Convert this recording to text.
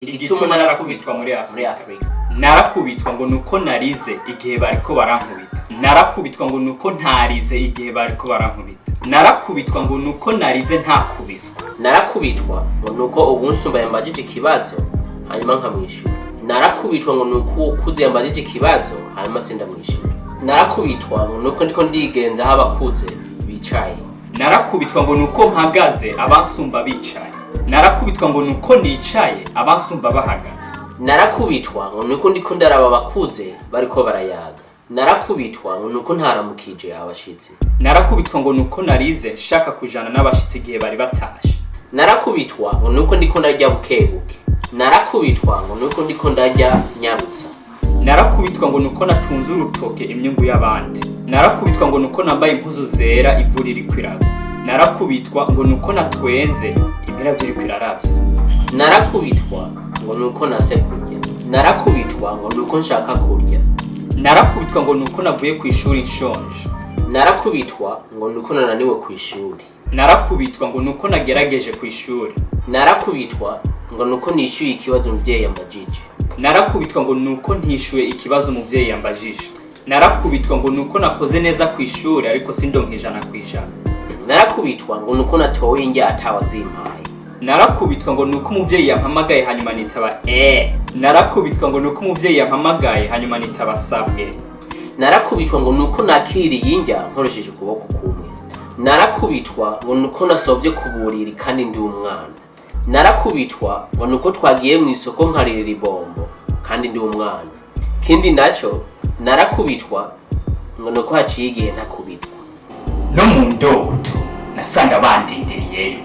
igituma narakubitwa muri Afrika. Narakubitwa ngo nuko narize igihe bariko barankubita. Narakubitwa ngo nuko ntarize igihe bariko barankubita. Narakubitwa ngo nuko narize ntakubiswa. Narakubitwa ngo nuko ubunsumba yambajije ikibazo hanyuma nkamwishyura. Narakubitwa ngo nuko ukuze yambajije ikibazo hanyuma sindamwishyura. Narakubitwa ngo nuko ndiko ndigenza abakuze bicaye. Narakubitwa ngo nuko mpagaze abansumba bicaye. Narakubitwa ngo nuko nicaye abansumba bahagaze. Narakubitwa ngo nuko ndiko ndaraba abakuze bariko barayaga. Narakubitwa ngo nuko ntaramukije abashitsi. Narakubitwa ngo nuko narize nshaka kujana n'abashitsi igihe bari batashe. Narakubitwa ngo nuko ndiko ndarya bukebuke. Narakubitwa ngo nuko ndiko ndarya nyarutsa. Narakubitwa ngo nuko natunze urutoke imyungu y'abandi. Narakubitwa ngo nuko nambaye impuzu zera ivura iri kwiraba. Narakubitwa ngo nuko natwenze imiravyo iri kwiraraza. Narakubitwa ngo nuko nasekurya. Narakubitwa ngo nuko nshaka kurya. Narakubitwa ngo nuko navuye ku ishuri nshonje. Narakubitwa ngo nuko nananiwe ku ishuri. Narakubitwa ngo nuko nagerageje ku ishuri. Narakubitwa ngo nuko nishyuye ikibazo umuvyeyi yambajije. Narakubitwa ngo nuko ntishyuye ikibazo umuvyeyi yambajije. Narakubitwa ngo nuko nakoze neza ku ishuri ariko sindonka 100%. Narakubitwa ngo nuko natowe injya atawazimpaye. Narakubitwa ngo nuko umuvyeyi yampamagaye hanyuma nitaba Narakubitwa ngo nuko umuvyeyi yampamagaye hanyuma nitaba sabwe. Narakubitwa ngo nuko nakiriye injya nkoresheje ukuboko kumwe. Narakubitwa ngo nuko nasovye kuburiri kandi ndi umwana. Narakubitwa ngo nuko twagiye mu isoko nkarira ibombo kandi ndi umwana. Kindi naco narakubitwa ngo nuko haciye igihe ntakubitwa. No mu ndoto nasanga bandindiriyeyo.